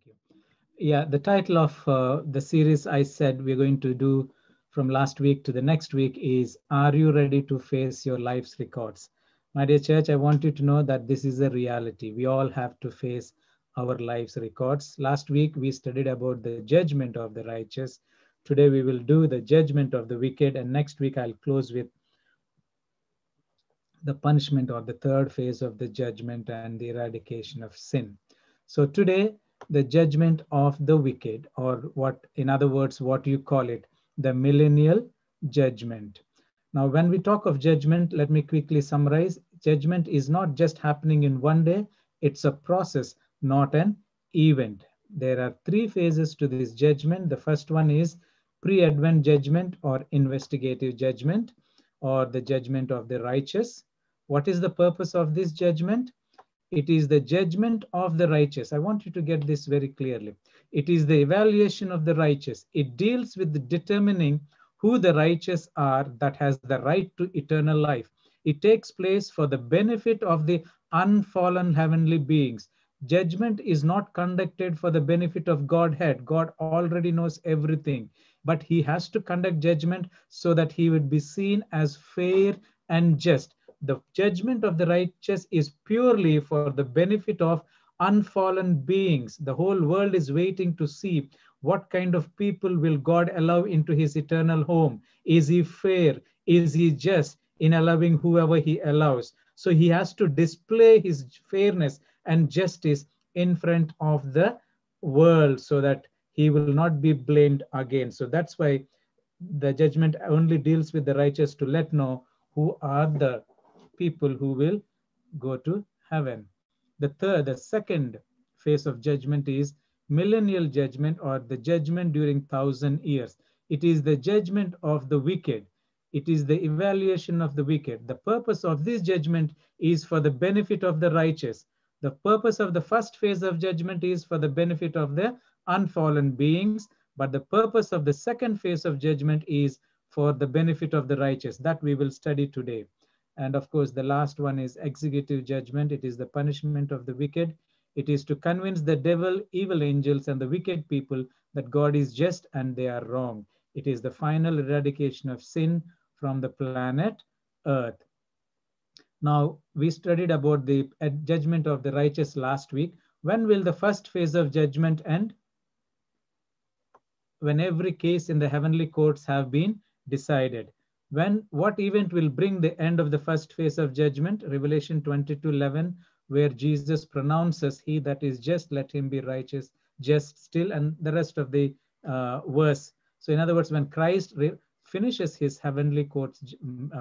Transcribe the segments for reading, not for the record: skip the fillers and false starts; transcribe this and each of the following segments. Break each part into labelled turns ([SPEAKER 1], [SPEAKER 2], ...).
[SPEAKER 1] Thank you. Yeah, the title of the series I said we're going to do from last week to the next week is Are You Ready to Face Your Life's Records? My dear church, I want you to know that this is a reality. We all have to face our life's records. Last week we studied about the judgment of the righteous. Today we will do the judgment of the wicked, and next week I'll close with the punishment or the third phase of the judgment and the eradication of sin. So today, the judgment of the wicked, or what, in other words, what you call it, the millennial judgment. Now, when we talk of judgment, let me quickly summarize. Judgment is not just happening in one day, it's a process, not an event. There are three phases to this judgment. The first one is pre-advent judgment or investigative judgment, or the judgment of the righteous. What is the purpose of this judgment? It is the judgment of the righteous. I want you to get this very clearly. It is the evaluation of the righteous. It deals with the determining who the righteous are that has the right to eternal life. It takes place for the benefit of the unfallen heavenly beings. Judgment is not conducted for the benefit of Godhead. God already knows everything, but he has to conduct judgment so that he would be seen as fair and just. The judgment of the righteous is purely for the benefit of unfallen beings. The whole world is waiting to see what kind of people will God allow into his eternal home. Is he fair? Is he just in allowing whoever he allows? So he has to display his fairness and justice in front of the world so that he will not be blamed again. So that's why the judgment only deals with the righteous to let know who are the people who will go to heaven. The second phase of judgment is millennial judgment, or the judgment during 1,000 years. It is the judgment of the wicked. It is the evaluation of the wicked. The purpose of this judgment is for the benefit of the righteous. The purpose of the first phase of judgment is for the benefit of the unfallen beings, but the purpose of the second phase of judgment is for the benefit of the righteous. That we will study today. And of course, the last one is executive judgment. It is the punishment of the wicked. It is to convince the devil, evil angels, and the wicked people that God is just and they are wrong. It is the final eradication of sin from the planet Earth. Now, we studied about the judgment of the righteous last week. When will the first phase of judgment end? When every case in the heavenly courts have been decided. What event will bring the end of the first phase of judgment? Revelation 22:11, where Jesus pronounces, he that is just, let him be righteous, just still, and the rest of the verse. So in other words, when Christ finishes his heavenly courts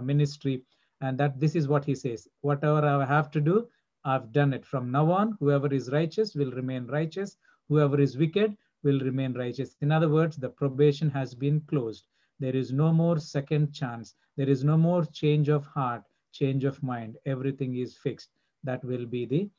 [SPEAKER 1] ministry, and that this is what he says, whatever I have to do, I've done it. From now on, whoever is righteous will remain righteous. Whoever is wicked will remain righteous. In other words, the probation has been closed. There is no more second chance. There is no more change of heart, change of mind. Everything is fixed. That will be the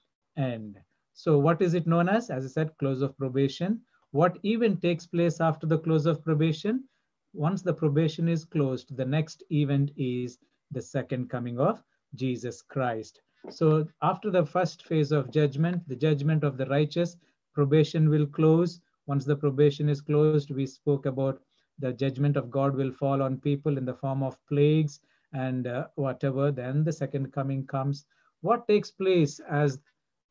[SPEAKER 1] end. So what is it known as? As I said, close of probation. What event takes place after the close of probation? Once the probation is closed, the next event is the second coming of Jesus Christ. So after the first phase of judgment, the judgment of the righteous, probation will close. Once the probation is closed, we spoke about the judgment of God will fall on people in the form of plagues and whatever. Then the second coming comes. What takes place as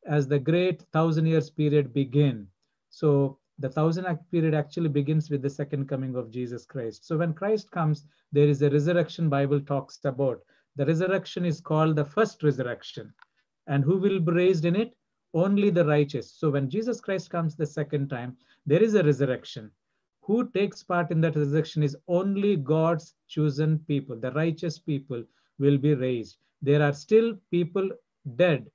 [SPEAKER 1] the great 1,000 years period begin? So the 1,000 period actually begins with the second coming of Jesus Christ. So when Christ comes, there is a resurrection Bible talks about. The resurrection is called the first resurrection. And who will be raised in it? Only the righteous. So when Jesus Christ comes the second time, there is a resurrection. Who takes part in that resurrection is only God's chosen people. The righteous people will be raised. There are still people dead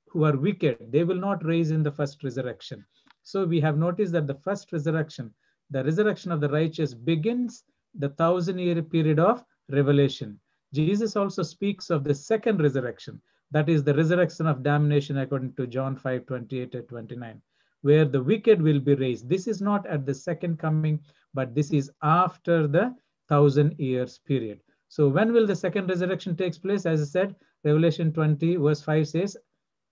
[SPEAKER 1] who are wicked. They will not raise in the first resurrection. So we have noticed that the first resurrection, the resurrection of the righteous, begins the 1,000-year period of revelation. Jesus also speaks of the second resurrection. That is the resurrection of damnation according to John 5:28-29. Where the wicked will be raised. This is not at the second coming, but this is after the 1,000 years period. So when will the second resurrection take place? As I said, Revelation 20 verse 5 says,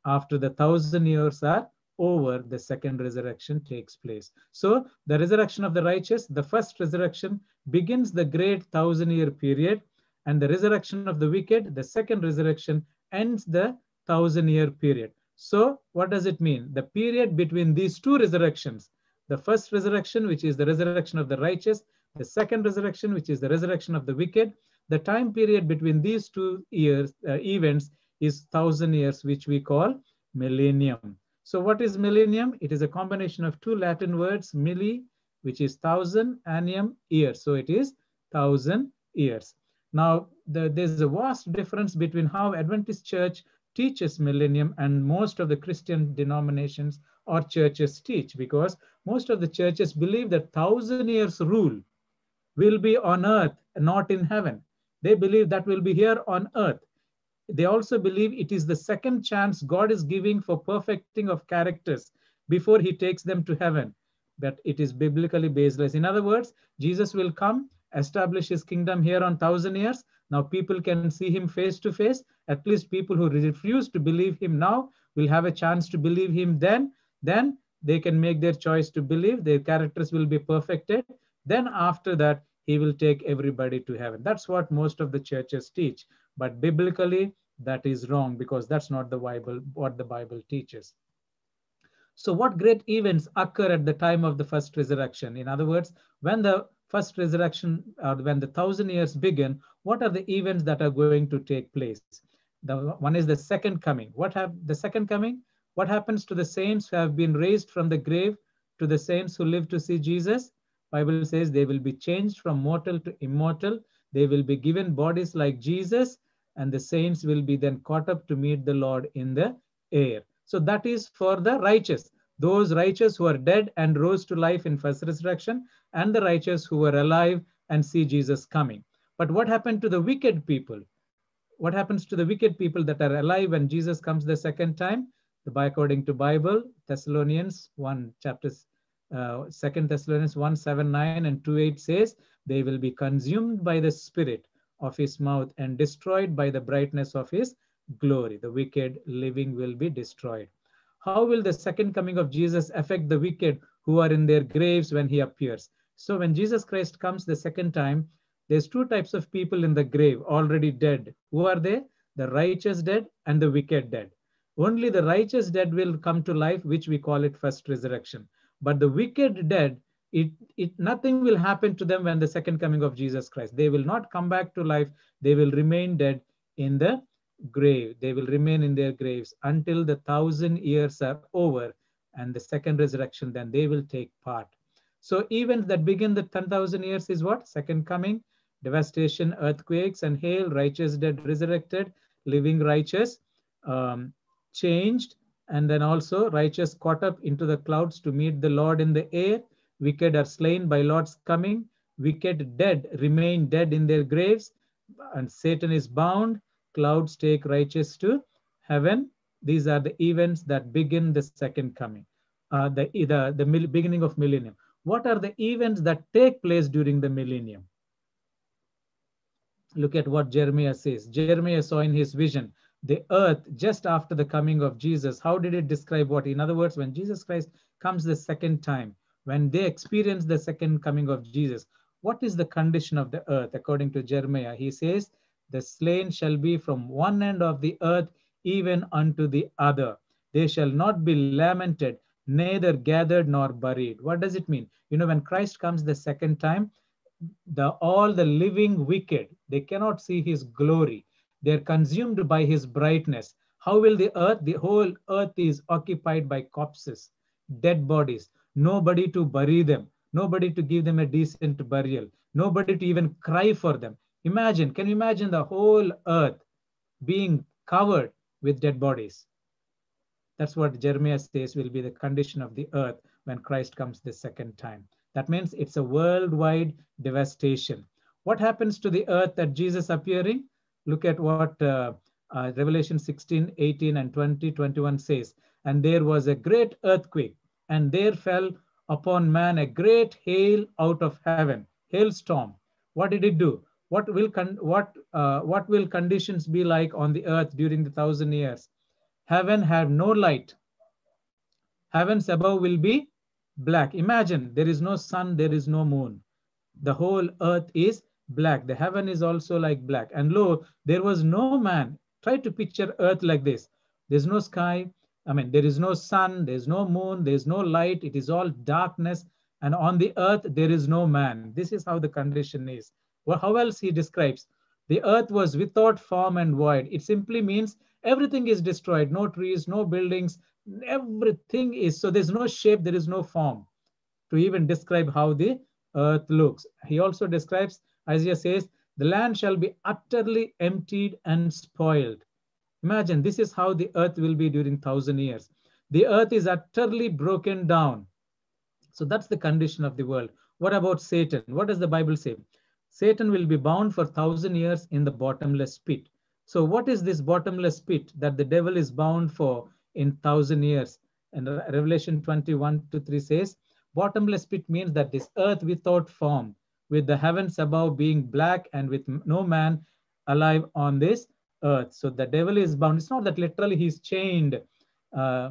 [SPEAKER 1] after the 1,000 years are over, the second resurrection takes place. So the resurrection of the righteous, the first resurrection, begins the great 1,000-year period, and the resurrection of the wicked, the second resurrection, ends the 1,000-year period. So what does it mean? The period between these two resurrections, the first resurrection, which is the resurrection of the righteous, the second resurrection, which is the resurrection of the wicked, the time period between these two events is 1,000 years, which we call millennium. So what is millennium? It is a combination of two Latin words, milli, which is 1,000, annium, year. So it is 1,000 years. Now, there's a vast difference between how Adventist Church teaches millennium and most of the Christian denominations or churches teach, because most of the churches believe that 1,000 years rule will be on earth, not in heaven. They believe that will be here on earth. They also believe it is the second chance God is giving for perfecting of characters before he takes them to heaven. But it is biblically baseless. In other words, Jesus will come, establish his kingdom here on 1,000 years. Now people can see him face to face. At least people who refuse to believe him now will have a chance to believe him then. Then they can make their choice to believe. Their characters will be perfected. Then after that, he will take everybody to heaven. That's what most of the churches teach. But biblically, that is wrong, because that's not the Bible, what the Bible teaches. So what great events occur at the time of the first resurrection? In other words, when the first resurrection, or when the 1,000 years begin, what are the events that are going to take place? The one is the second coming. The second coming? What happens to the saints who have been raised from the grave, to the saints who live to see Jesus? Bible says they will be changed from mortal to immortal. They will be given bodies like Jesus, and the saints will be then caught up to meet the Lord in the air. So that is for the righteous, those righteous who are dead and rose to life in first resurrection, and the righteous who are alive and see Jesus coming. But what happened to the wicked people? What happens to the wicked people that are alive when Jesus comes the second time? According to Bible, Thessalonians 1 chapters, 2 Thessalonians 1, 7, 9 and 2, 8 says, they will be consumed by the Spirit of his mouth and destroyed by the brightness of his glory. The wicked living will be destroyed. How will the second coming of Jesus affect the wicked who are in their graves when he appears? So when Jesus Christ comes the second time, there's two types of people in the grave already dead. Who are they? The righteous dead and the wicked dead. Only the righteous dead will come to life, which we call it first resurrection. But the wicked dead, nothing will happen to them when the second coming of Jesus Christ. They will not come back to life. They will remain dead in the grave. They will remain in their graves until the 1,000 years are over, and the second resurrection, then they will take part. So events that begin the 10,000 years is what? Second coming, devastation, earthquakes and hail, righteous dead resurrected, living righteous changed, and then also righteous caught up into the clouds to meet the Lord in the air. Wicked are slain by Lord's coming. Wicked dead remain dead in their graves, and Satan is bound. Clouds take righteous to heaven. These are the events that begin the second coming, the beginning of millennium. What are the events that take place during the millennium? Look at what Jeremiah says. Jeremiah saw in his vision the earth just after the coming of Jesus. How did it describe what? In other words, when Jesus Christ comes the second time, when they experience the second coming of Jesus, what is the condition of the earth? According to Jeremiah, he says, the slain shall be from one end of the earth even unto the other. They shall not be lamented, neither gathered nor buried. What does it mean? You know, when Christ comes the second time, all the living wicked, they cannot see his glory. They're consumed by his brightness. How will the earth? The whole earth is occupied by corpses, dead bodies. Nobody to bury them, nobody to give them a decent burial, nobody to even cry for them. Imagine, can you imagine the whole earth being covered with dead bodies? That's what Jeremiah says will be the condition of the earth when Christ comes the second time. That means it's a worldwide devastation. What happens to the earth at Jesus appearing? Look at what Revelation 16, 18 and 20, 21 says. And there was a great earthquake, and there fell upon man a great hail out of heaven, hailstorm. What did it do? What will conditions be like on the earth during the 1,000 years? Heaven had no light. Heavens above will be black. Imagine there is no sun, there is no moon. The whole earth is black. The heaven is also like black. And lo, there was no man. Try to picture earth like this. There's no sky. I mean, there is no sun, there's no moon, there's no light. It is all darkness. And on the earth, there is no man. This is how the condition is. Well, how else he describes? The earth was without form and void. It simply means everything is destroyed. No trees, no buildings, everything is. So there's no shape, there is no form to even describe how the earth looks. He also describes, Isaiah says, the land shall be utterly emptied and spoiled. Imagine this is how the earth will be during 1,000 years. The earth is utterly broken down. So that's the condition of the world. What about Satan? What does the Bible say? Satan will be bound for 1,000 years in the bottomless pit. So what is this bottomless pit that the devil is bound for in 1,000 years? And Revelation 21:3 says, bottomless pit means that this earth without form, with the heavens above being black and with no man alive on this earth. So the devil is bound. It's not that literally he's chained. Uh,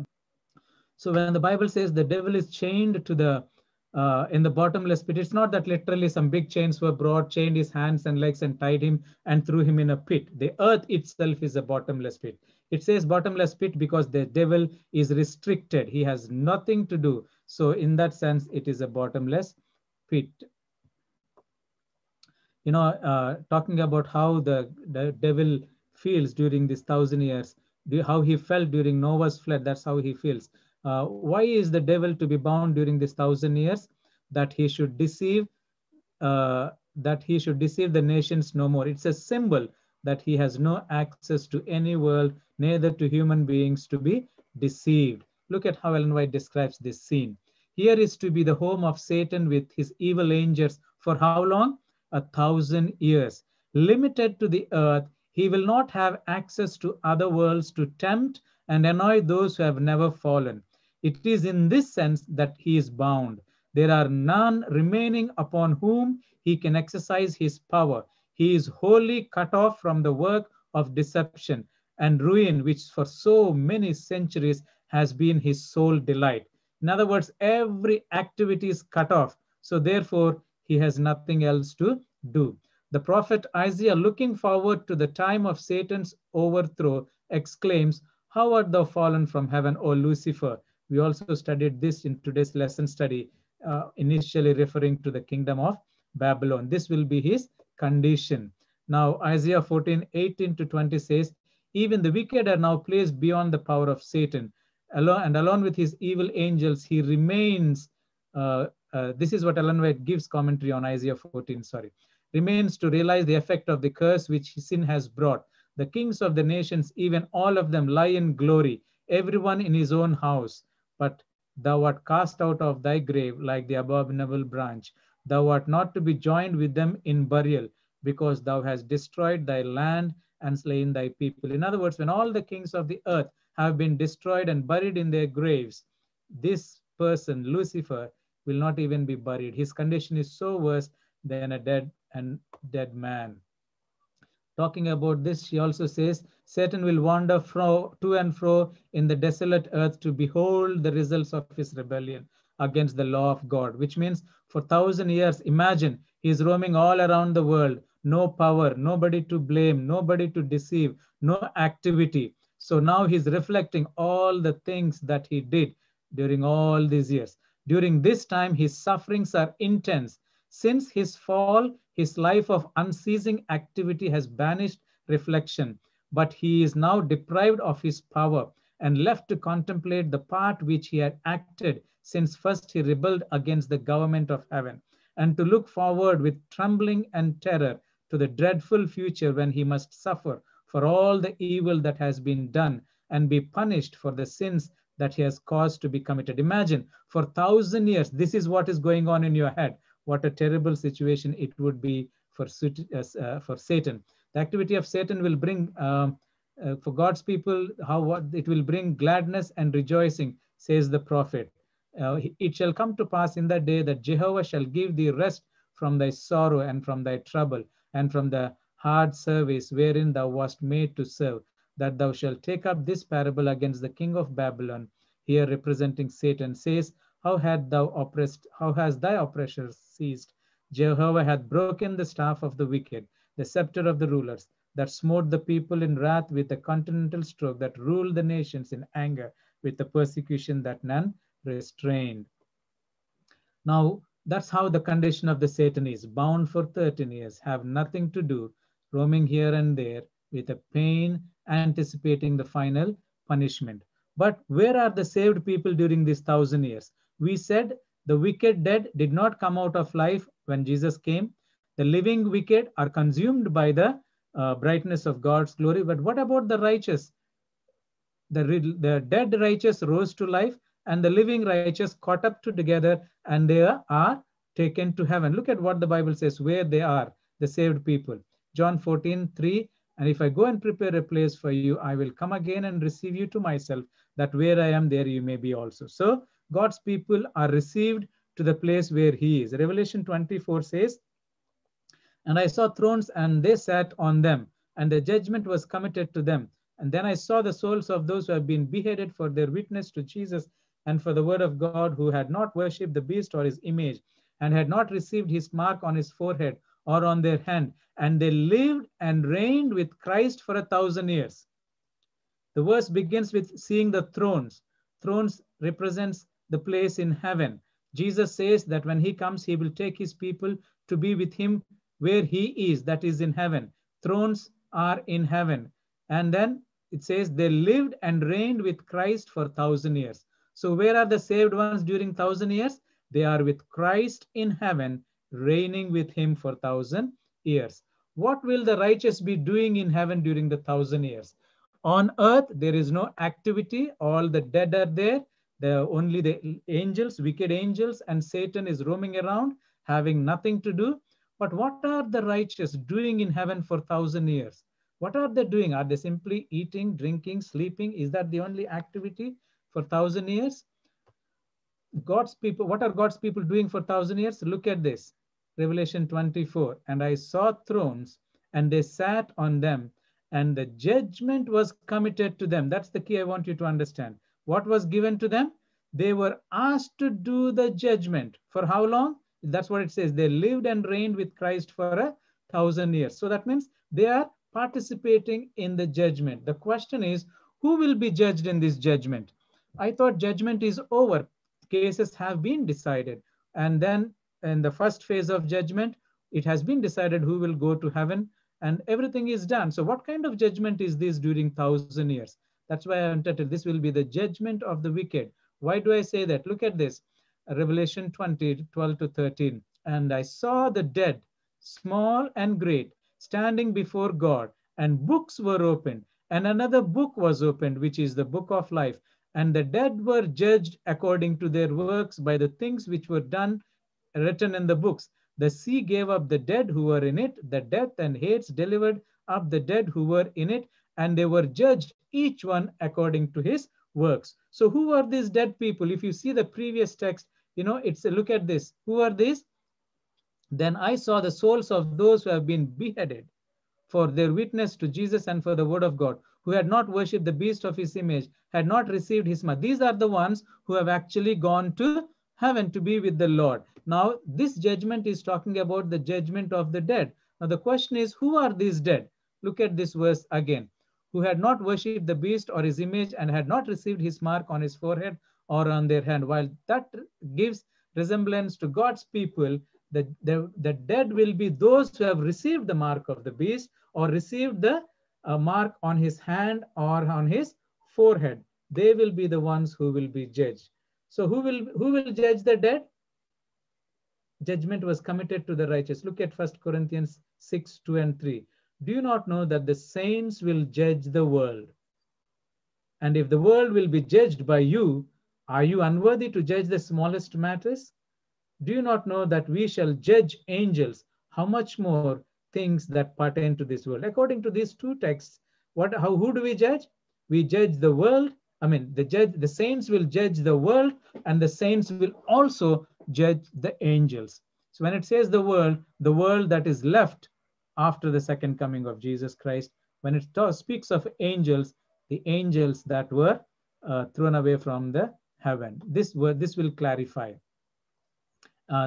[SPEAKER 1] so when the Bible says the devil is chained to the in the bottomless pit, it's not that literally some big chains were brought, chained his hands and legs and tied him and threw him in a pit. The earth itself is a bottomless pit. It says bottomless pit because the devil is restricted. He has nothing to do. So in that sense, it is a bottomless pit. Talking about how the devil feels during this 1,000 years, how he felt during Noah's flood, that's how he feels. Why is the devil to be bound during this 1,000 years? That he should deceive, the nations no more. It's a symbol that he has no access to any world, neither to human beings to be deceived. Look at how Ellen White describes this scene. Here is to be the home of Satan with his evil angels for how long? 1,000 years. Limited to the earth, he will not have access to other worlds to tempt and annoy those who have never fallen. It is in this sense that he is bound. There are none remaining upon whom he can exercise his power. He is wholly cut off from the work of deception and ruin, which for so many centuries has been his sole delight. In other words, every activity is cut off. So therefore, he has nothing else to do. The prophet Isaiah, looking forward to the time of Satan's overthrow, exclaims, how art thou fallen from heaven, O Lucifer? We also studied this in today's lesson study, initially referring to the kingdom of Babylon. This will be his condition. Now, Isaiah 14:18-20 says, even the wicked are now placed beyond the power of Satan. Alone with his evil angels, he remains. This is what Ellen White gives commentary on Isaiah 14, remains to realize the effect of the curse which sin has brought. The kings of the nations, even all of them, lie in glory, everyone in his own house. But thou art cast out of thy grave like the abominable branch. Thou art not to be joined with them in burial, because thou hast destroyed thy land and slain thy people. In other words, when all the kings of the earth have been destroyed and buried in their graves, this person, Lucifer, will not even be buried. His condition is so worse than a dead man. Talking about this, she also says, Satan will wander to and fro in the desolate earth to behold the results of his rebellion against the law of God, which means for 1,000 years, imagine, he is roaming all around the world, no power, nobody to blame, nobody to deceive, no activity. So now he's reflecting all the things that he did during all these years. During this time, his sufferings are intense. Since his fall, his life of unceasing activity has banished reflection, but he is now deprived of his power and left to contemplate the part which he had acted since first he rebelled against the government of heaven, and to look forward with trembling and terror to the dreadful future when he must suffer for all the evil that has been done and be punished for the sins that he has caused to be committed. Imagine, for 1,000 years, this is what is going on in your head. What a terrible situation it would be for Satan. The activity of Satan will bring, for God's people, it will bring gladness and rejoicing, says the prophet. It shall come to pass in that day that Jehovah shall give thee rest from thy sorrow and from thy trouble and from the hard service wherein thou wast made to serve, that thou shalt take up this parable against the king of Babylon. here representing Satan, says, how has thy oppressor ceased? Jehovah hath broken the staff of the wicked, the scepter of the rulers, that smote the people in wrath with a continental stroke, that ruled the nations in anger with the persecution that none restrained. Now, that's how the condition of the Satan is, bound for 13 years, have nothing to do, roaming here and there with a pain, anticipating the final punishment. But where are the saved people during these 1,000 years? We said the wicked dead did not come out of life when Jesus came. The living wicked are consumed by the brightness of God's glory. But what about the righteous? The dead righteous rose to life, and the living righteous caught up together, and they are taken to heaven. Look at what the Bible says, where they are, the saved people. John 14:3, and if I go and prepare a place for you, I will come again and receive you to myself, that where I am, there you may be also. So God's people are received to the place where he is. Revelation 24 says, and I saw thrones, and they sat on them, and the judgment was committed to them. And then I saw the souls of those who have been beheaded for their witness to Jesus and for the word of God, who had not worshipped the beast or his image, and had not received his mark on his forehead or on their hand. And they lived and reigned with Christ for 1,000 years. The verse begins with seeing the thrones. Thrones represents the place in heaven. Jesus says that when he comes, he will take his people to be with him where he is, that is in heaven. Thrones are in heaven. And then it says they lived and reigned with Christ for 1,000 years. So where are the saved ones during 1,000 years? They are with Christ in heaven, reigning with him for 1,000 years. What will the righteous be doing in heaven during the 1,000 years? On earth, there is no activity. All the dead are there. Only the angels, wicked angels, and Satan is roaming around, having nothing to do. But what are the righteous doing in heaven for 1,000 years? What are they doing? Are they simply eating, drinking, sleeping? Is that the only activity for 1,000 years? God's people, what are God's people doing for 1,000 years? Look at this. Revelation 24. And I saw thrones, and they sat on them, and the judgment was committed to them. That's the key I want you to understand. What was given to them? They were asked to do the judgment. For how long? That's what it says. They lived and reigned with Christ for 1,000 years. So that means they are participating in the judgment. The question is, who will be judged in this judgment? I thought judgment is over. Cases have been decided. And then in the first phase of judgment, it has been decided who will go to heaven, and everything is done. So what kind of judgment is this during 1,000 years? That's why I entitled, this will be the judgment of the wicked. Why do I say that? Look at this. Revelation 20, 12 to 13. And I saw the dead, small and great, standing before God, and books were opened. And another book was opened, which is the book of life. And the dead were judged according to their works by the things which were done, written in the books. The sea gave up the dead who were in it. The death and Hades delivered up the dead who were in it, and they were judged, each one according to his works. So who are these dead people? If you see the previous text, it's look at this. Who are these? Then I saw the souls of those who have been beheaded for their witness to Jesus and for the word of God, who had not worshipped the beast of his image, had not received his mark. These are the ones who have actually gone to heaven to be with the Lord. Now, this judgment is talking about the judgment of the dead. Now, the question is, who are these dead? Look at this verse again. Who had not worshipped the beast or his image, and had not received his mark on his forehead or on their hand. While that gives resemblance to God's people, the dead will be those who have received the mark of the beast, or received the mark on his hand or on his forehead. They will be the ones who will be judged. So who will judge the dead? Judgment was committed to the righteous. Look at 1 Corinthians 6, 2 and 3. Do you not know that the saints will judge the world? And if the world will be judged by you, are you unworthy to judge the smallest matters? Do you not know that we shall judge angels? How much more things that pertain to this world? According to these two texts, who do we judge? We judge the world. The saints will judge the world, and the saints will also judge the angels. So when it says the world that is left after the second coming of Jesus Christ, when it speaks of angels, the angels that were thrown away from the heaven. This word, this will clarify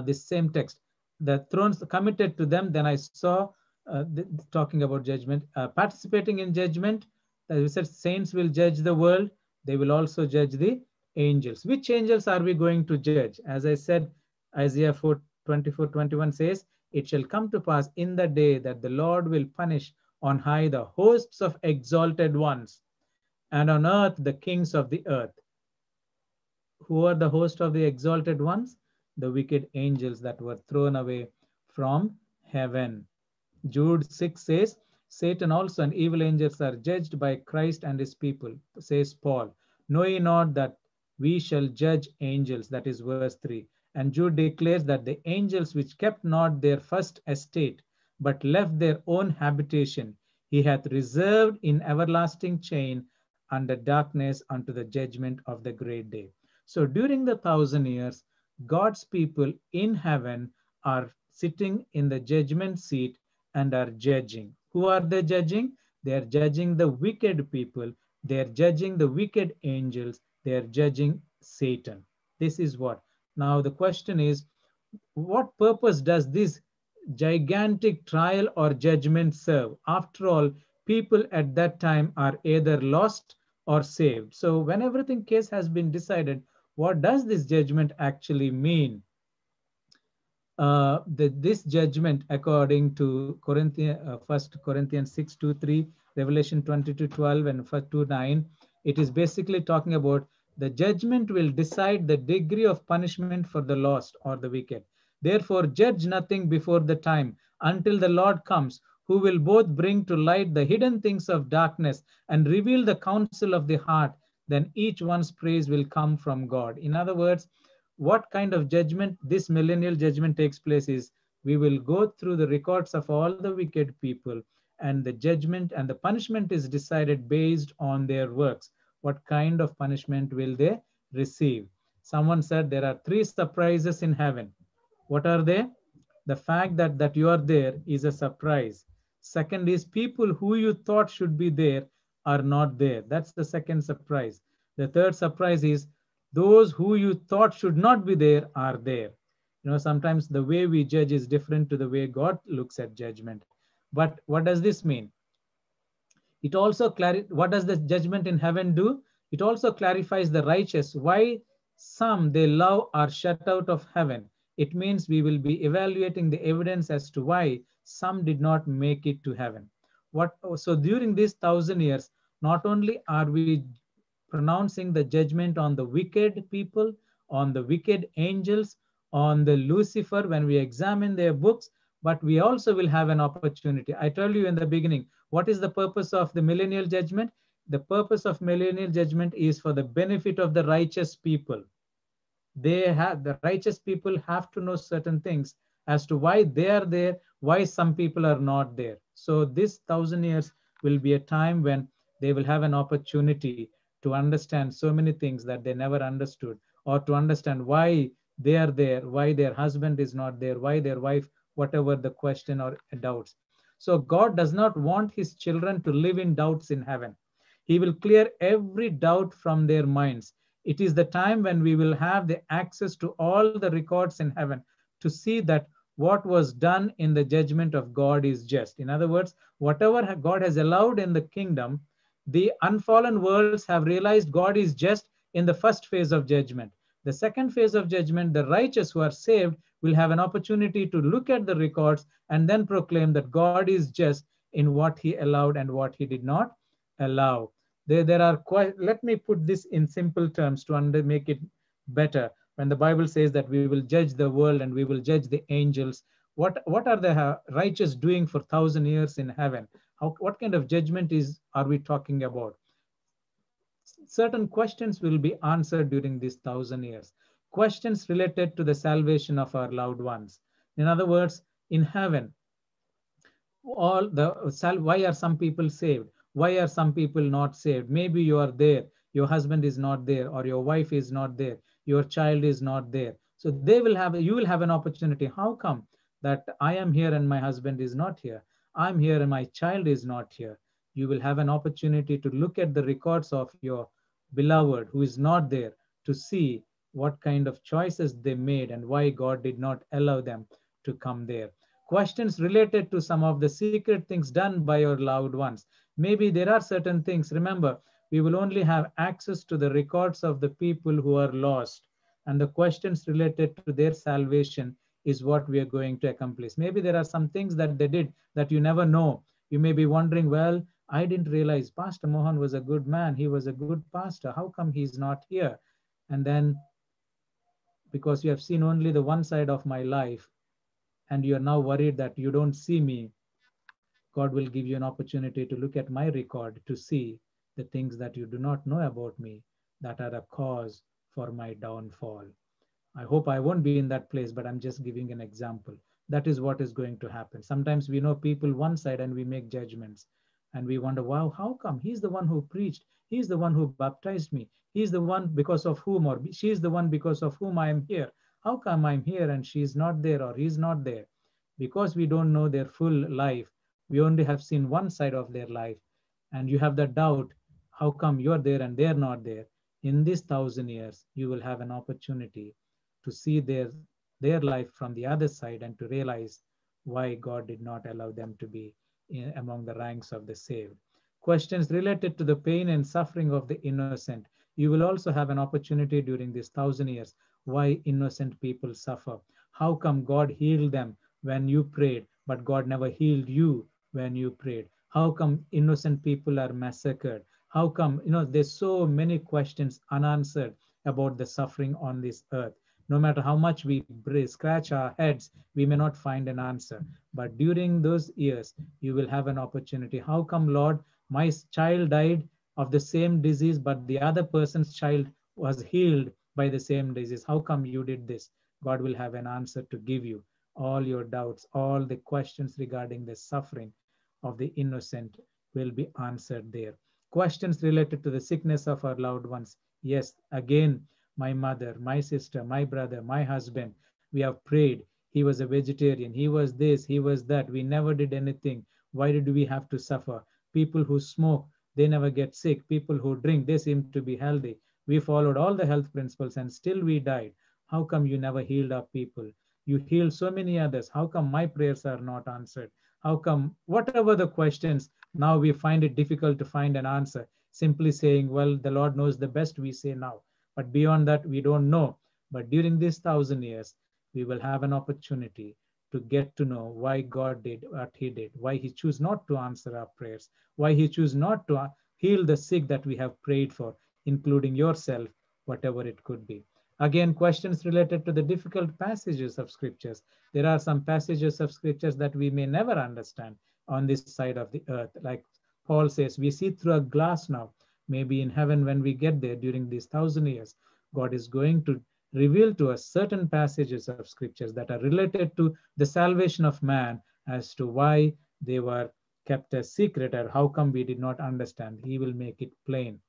[SPEAKER 1] this same text. The thrones committed to them. Then I saw talking about judgment, participating in judgment. As we said, saints will judge the world. They will also judge the angels. Which angels are we going to judge? As I said, Isaiah 4:24-21 says, "It shall come to pass in the day that the Lord will punish on high the hosts of exalted ones, and on earth the kings of the earth." Who are the host of the exalted ones? The wicked angels that were thrown away from heaven. Jude 6 says, "Satan also and evil angels are judged by Christ and his people," says Paul. "Know ye not that we shall judge angels?" That is verse 3. And Jude declares that the angels which kept not their first estate, but left their own habitation, he hath reserved in everlasting chain under darkness unto the judgment of the great day. So during the 1,000 years, God's people in heaven are sitting in the judgment seat and are judging. Who are they judging? They are judging the wicked people. They are judging the wicked angels. They are judging Satan. This is what. Now the question is, what purpose does this gigantic trial or judgment serve? After all, people at that time are either lost or saved. So when everything case has been decided, what does this judgment actually mean? This judgment, according to First Corinthians 6:2-3, Revelation 22:12, and 2:9, it is basically talking about the judgment will decide the degree of punishment for the lost or the wicked. Therefore, judge nothing before the time until the Lord comes, who will both bring to light the hidden things of darkness and reveal the counsel of the heart. Then each one's praise will come from God. In other words, what kind of judgment this millennial judgment takes place is, we will go through the records of all the wicked people, and the judgment and the punishment is decided based on their works. What kind of punishment will they receive? Someone said there are 3 surprises in heaven. What are they? The fact that you are there is a surprise. Second is, people who you thought should be there are not there. That's the second surprise. The third surprise is, those who you thought should not be there are there. Sometimes the way we judge is different to the way God looks at judgment. But what does this mean? It also what does the judgment in heaven do? It also clarifies the righteous, why some they love are shut out of heaven. It means we will be evaluating the evidence as to why some did not make it to heaven. So during these 1,000 years, not only are we pronouncing the judgment on the wicked people, on the wicked angels, on the Lucifer when we examine their books, but we also will have an opportunity. I told you in the beginning, what is the purpose of the millennial judgment? The purpose of millennial judgment is for the benefit of the righteous people. The righteous people have to know certain things as to why they are there, why some people are not there. So this 1,000 years will be a time when they will have an opportunity to understand so many things that they never understood, or to understand why they are there, why their husband is not there, why their wife, whatever the question or doubts. So God does not want his children to live in doubts in heaven. He will clear every doubt from their minds. It is the time when we will have the access to all the records in heaven to see that what was done in the judgment of God is just. In other words, whatever God has allowed in the kingdom, the unfallen worlds have realized God is just in the first phase of judgment. The second phase of judgment, the righteous who are saved will have an opportunity to look at the records and then proclaim that God is just in what he allowed and what he did not allow. There are quite, let me put this in simple terms to make it better. When the Bible says that we will judge the world and we will judge the angels, what are the righteous doing for 1,000 years in heaven? What kind of judgment are we talking about? Certain questions will be answered during these 1,000 years. Questions related to the salvation of our loved ones. In other words, in heaven, why are some people saved? Why are some people not saved? Maybe you are there, your husband is not there, or your wife is not there, your child is not there. So you will have an opportunity. How come that I am here and my husband is not here? I'm here and my child is not here. You will have an opportunity to look at the records of your beloved who is not there, to see what kind of choices they made and why God did not allow them to come there. Questions related to some of the secret things done by your loved ones. Maybe there are certain things. Remember, we will only have access to the records of the people who are lost, and the questions related to their salvation is what we are going to accomplish. Maybe there are some things that they did that you never know. You may be wondering, well, I didn't realize Pastor Mohan was a good man. He was a good pastor. How come he's not here? And then, because you have seen only the one side of my life, and you are now worried that you don't see me, God will give you an opportunity to look at my record to see the things that you do not know about me that are a cause for my downfall. I hope I won't be in that place, but I'm just giving an example. That is what is going to happen. Sometimes we know people one side and we make judgments and we wonder, wow, how come he's the one who preached? He's the one who baptized me. He's the one because of whom, or she's the one because of whom I am here. How come I'm here and she's not there or he's not there? Because we don't know their full life. We only have seen one side of their life. And you have the doubt, how come you're there and they're not there? In this 1,000 years, you will have an opportunity to see their life from the other side and to realize why God did not allow them to be among the ranks of the saved. Questions related to the pain and suffering of the innocent. You will also have an opportunity during these 1,000 years why innocent people suffer. How come God healed them when you prayed, but God never healed you when you prayed? How come innocent people are massacred? How come, there's so many questions unanswered about the suffering on this earth. No matter how much we scratch our heads, we may not find an answer. But during those years, you will have an opportunity. How come, Lord, my child died of the same disease, but the other person's child was healed by the same disease? How come you did this? God will have an answer to give you. All your doubts, all the questions regarding the suffering of the innocent will be answered there. Questions related to the sickness of our loved ones. Yes, again, my mother, my sister, my brother, my husband, we have prayed. He was a vegetarian. He was this, he was that. We never did anything. Why did we have to suffer? People who smoke, they never get sick. People who drink, they seem to be healthy. We followed all the health principles and still we died. How come you never healed our people? You healed so many others. How come my prayers are not answered? How come, whatever the questions, now we find it difficult to find an answer. Simply saying, well, the Lord knows the best, we say now. But beyond that, we don't know. But during these 1,000 years, we will have an opportunity to get to know why God did what he did, why he chose not to answer our prayers, why he chose not to heal the sick that we have prayed for, including yourself, whatever it could be. Again, questions related to the difficult passages of scriptures. There are some passages of scriptures that we may never understand on this side of the earth. Like Paul says, we see through a glass now. Maybe in heaven, when we get there during these 1,000 years, God is going to reveal to us certain passages of scriptures that are related to the salvation of man as to why they were kept a secret or how come we did not understand. He will make it plain.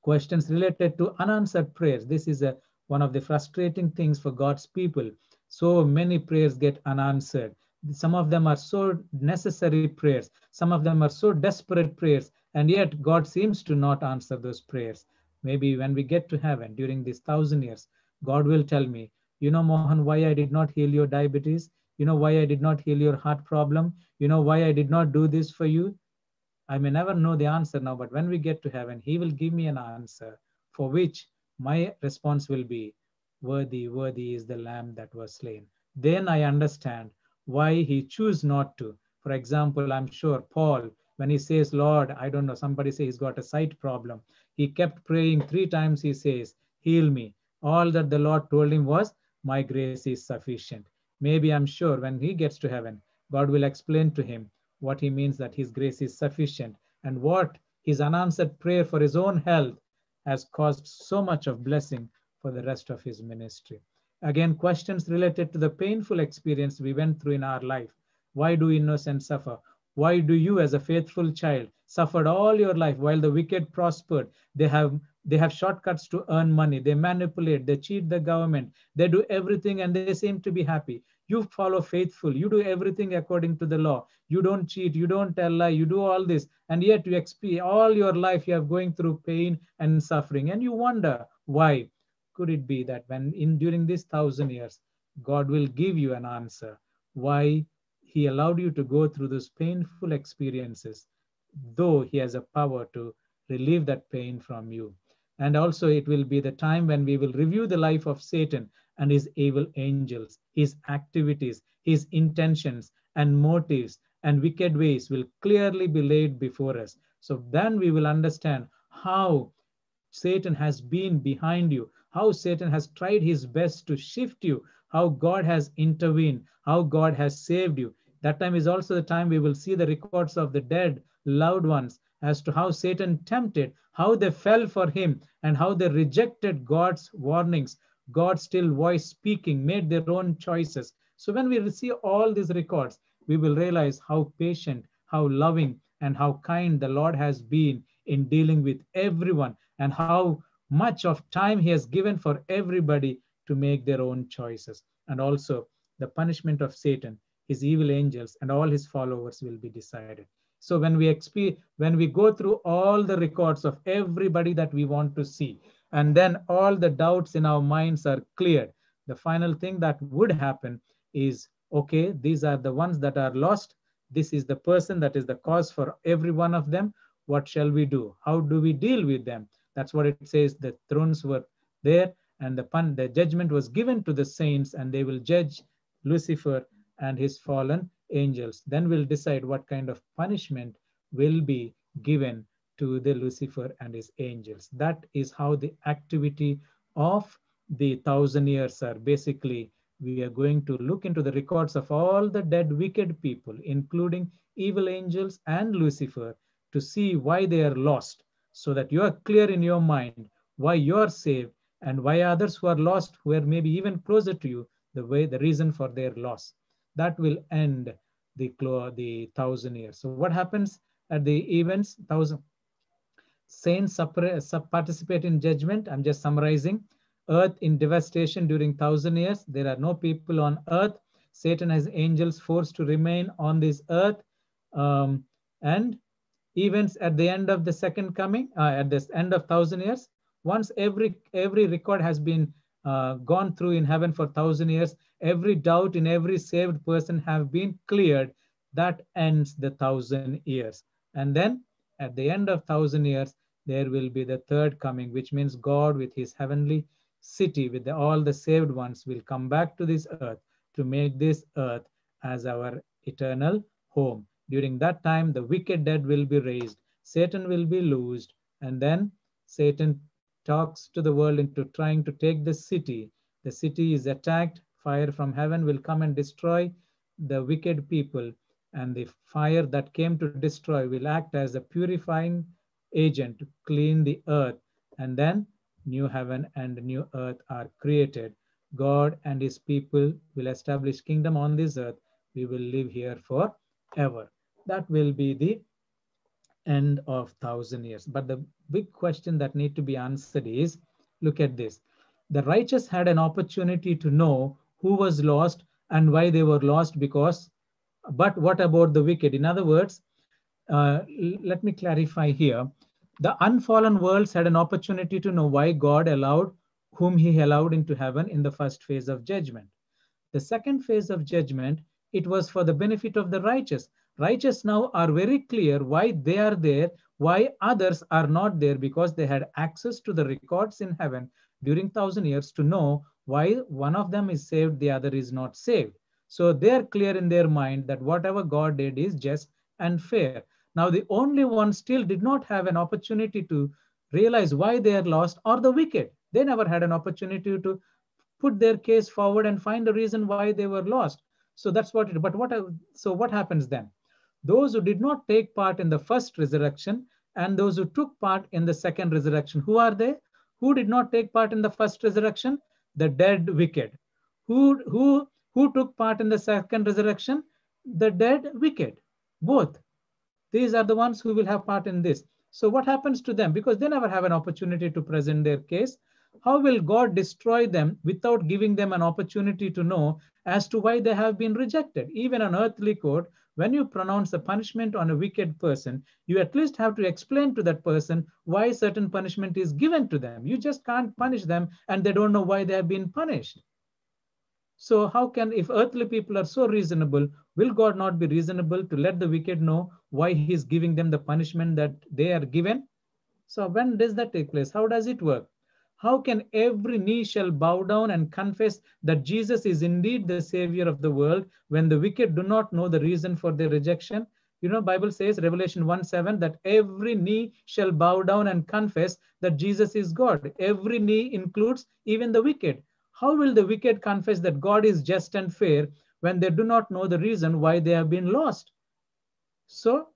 [SPEAKER 1] Questions related to unanswered prayers. This is one of the frustrating things for God's people. So many prayers get unanswered. Some of them are so necessary prayers. Some of them are so desperate prayers. And yet God seems to not answer those prayers. Maybe when we get to heaven during these 1,000 years, God will tell me, Mohan, why I did not heal your diabetes? Why I did not heal your heart problem? Why I did not do this for you? I may never know the answer now, but when we get to heaven, he will give me an answer for which my response will be, worthy, worthy is the lamb that was slain. Then I understand why he chose not to. For example, I'm sure Paul, when he says, Lord, I don't know, somebody say he's got a sight problem. He kept praying 3 times, he says, heal me. All that the Lord told him was, my grace is sufficient. Maybe I'm sure when he gets to heaven, God will explain to him what he means that his grace is sufficient and what his unanswered prayer for his own health has caused so much of blessing for the rest of his ministry. Again, questions related to the painful experience we went through in our life. Why do innocents suffer? Why do you as a faithful child suffered all your life while the wicked prospered? They have They have shortcuts to earn money. They manipulate, they cheat the government, they do everything and they seem to be happy. You follow faithful, you do everything according to the law. You don't cheat, you don't tell lie, you do all this, and yet you experience all your life you are going through pain and suffering, and you wonder why. Could it be that when in during these 1,000 years, God will give you an answer why He allowed you to go through those painful experiences, though He has a power to relieve that pain from you. And also, it will be the time when we will review the life of Satan and his evil angels, his activities, his intentions and motives and wicked ways will clearly be laid before us. So then we will understand how Satan has been behind you, how Satan has tried his best to shift you, how God has intervened, how God has saved you. That time is also the time we will see the records of the dead loved ones as to how Satan tempted, how they fell for him, and how they rejected God's warnings, God's still voice speaking, made their own choices. So when we see all these records, we will realize how patient, how loving, and how kind the Lord has been in dealing with everyone, and how much of time He has given for everybody to make their own choices. And also, the punishment of Satan, his evil angels, and all his followers will be decided. So when we go through all the records of everybody that we want to see, and then all the doubts in our minds are cleared, the final thing that would happen is, okay, these are the ones that are lost. This is the person that is the cause for every one of them. What shall we do? How do we deal with them? That's what it says. The thrones were there, and the judgment was given to the saints, and they will judge Lucifer and his fallen angels. Then we'll decide what kind of punishment will be given to the Lucifer and his angels. That is how the activity of the 1,000 years are. Basically, we are going to look into the records of all the dead wicked people, including evil angels and Lucifer, to see why they are lost, so that you are clear in your mind why you are saved and why others who are lost, who are maybe even closer to you, the reason for their loss. That will end the 1,000 years. So what happens at the events? 1,000 saints participate in judgment. I'm just summarizing. Earth in devastation during 1,000 years. There are no people on earth. Satan has angels forced to remain on this earth. And events at the end of the second coming, at the end of 1,000 years. Once every record has been gone through in heaven for 1,000 years, every doubt in every saved person have been cleared. That ends the 1,000 years. And then at the end of 1,000 years, there will be the third coming, which means God with his heavenly city, with all the saved ones, will come back to this earth to make this earth as our eternal home. During that time, the wicked dead will be raised, Satan will be loosed, and then Satan talks to the world into trying to take the city. The city is attacked, fire from heaven will come and destroy the wicked people, and the fire that came to destroy will act as a purifying agent to clean the earth, and then new heaven and new earth are created. God and his people will establish kingdom on this earth. We will live here forever. That will be the end of 1,000 years. But the big question that need to be answered is, look at this. The righteous had an opportunity to know who was lost and why they were lost, because, but what about the wicked? In other words, let me clarify here. The unfallen worlds had an opportunity to know why God allowed whom he allowed into heaven in the first phase of judgment. The second phase of judgment, it was for the benefit of the righteous. Righteous now are very clear why they are there, why others are not there, because they had access to the records in heaven during 1,000 years to know why one of them is saved, the other is not saved. So they are clear in their mind that whatever God did is just and fair. Now, the only one still did not have an opportunity to realize why they are lost are the wicked. They never had an opportunity to put their case forward and find a reason why they were lost. So that's what it, but so what happens then? Those who did not take part in the first resurrection and those who took part in the second resurrection, who are they? Who did not take part in the first resurrection? The dead wicked. Who took part in the second resurrection? The dead wicked. Both. These are the ones who will have part in this. So what happens to them? Because they never have an opportunity to present their case. How will God destroy them without giving them an opportunity to know as to why they have been rejected? Even on earthly court, when you pronounce a punishment on a wicked person, you at least have to explain to that person why certain punishment is given to them. You just can't punish them and they don't know why they have been punished. So how can, if earthly people are so reasonable, will God not be reasonable to let the wicked know why he's giving them the punishment that they are given? So when does that take place? How does it work? How can every knee shall bow down and confess that Jesus is indeed the savior of the world when the wicked do not know the reason for their rejection? You know, Bible says, Revelation 1:7, that every knee shall bow down and confess that Jesus is God. Every knee includes even the wicked. How will the wicked confess that God is just and fair when they do not know the reason why they have been lost? So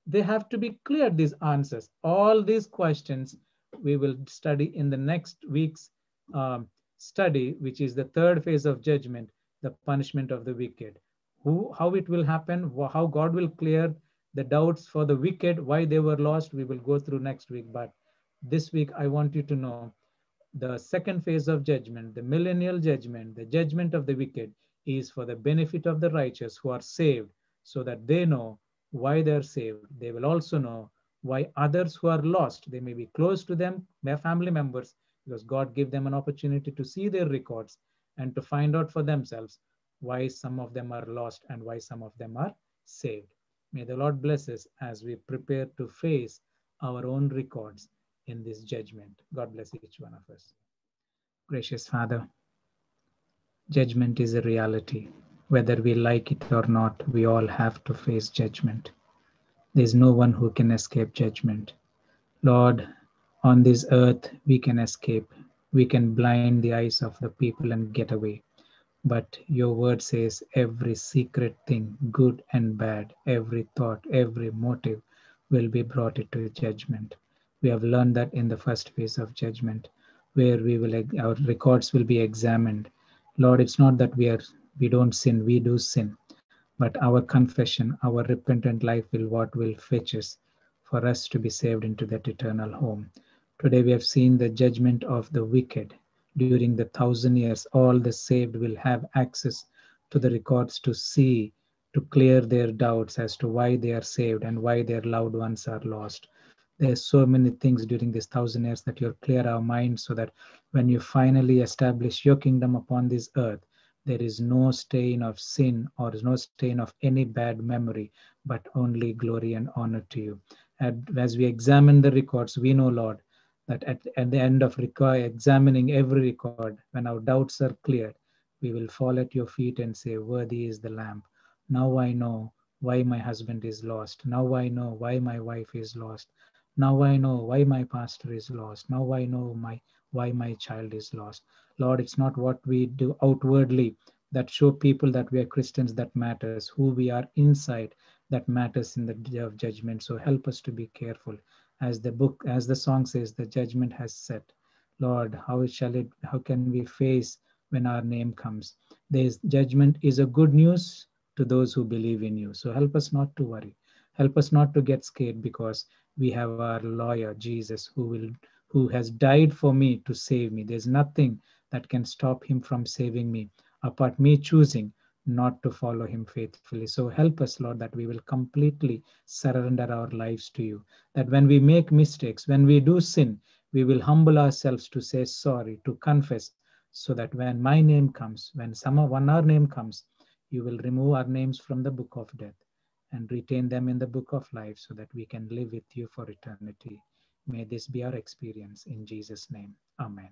[SPEAKER 1] they have to be clear, these answers. All these questions we will study in the next week's study, which is the third phase of judgment, the punishment of the wicked. How it will happen, how God will clear the doubts for the wicked, why they were lost, we will go through next week. But this week, I want you to know the second phase of judgment, the millennial judgment, the judgment of the wicked, is for the benefit of the righteous who are saved, so that they know why they are saved. They will also know why others who are lost, they may be close to them, their family members, because God gave them an opportunity to see their records and to find out for themselves why some of them are lost and why some of them are saved. May the Lord bless us as we prepare to face our own records in this judgment. God bless each one of us. Gracious Father, judgment is a reality. Whether we like it or not, we all have to face judgment. There is no one who can escape judgment. Lord, on this earth, we can escape. We can blind the eyes of the people and get away. But your word says every secret thing, good and bad, every thought, every motive will be brought into judgment. We have learned that in the first phase of judgment, where our records will be examined. Lord, it's not that we don't sin, we do sin, but our confession, our repentant life will what will fetch us for us to be saved into that eternal home. Today we have seen the judgment of the wicked. During the 1,000 years, all the saved will have access to the records to see, to clear their doubts as to why they are saved and why their loved ones are lost. There's so many things during this 1,000 years that you'll clear our minds, so that when you finally establish your kingdom upon this earth, there is no stain of sin or no stain of any bad memory, but only glory and honor to you. And as we examine the records, we know, Lord, that at the end of examining every record, when our doubts are cleared, we will fall at your feet and say, worthy is the Lamb. Now I know why my husband is lost. Now I know why my wife is lost. Now I know why my pastor is lost. Now I know why my child is lost. Lord, it's not what we do outwardly that show people that we are Christians that matters. Who we are inside that matters in the day of judgment. So help us to be careful. As the song says, the judgment has set. Lord, how can we face when our name comes? This judgment is a good news to those who believe in you. So help us not to worry. Help us not to get scared, because we have our lawyer, Jesus, who has died for me to save me. There's nothing that can stop him from saving me, apart me choosing not to follow him faithfully. So help us, Lord, that we will completely surrender our lives to you. That when we make mistakes, when we do sin, we will humble ourselves to say sorry, to confess, so that when my name comes, when our name comes, you will remove our names from the book of death and retain them in the book of life, so that we can live with you for eternity. May this be our experience. In Jesus' name, amen.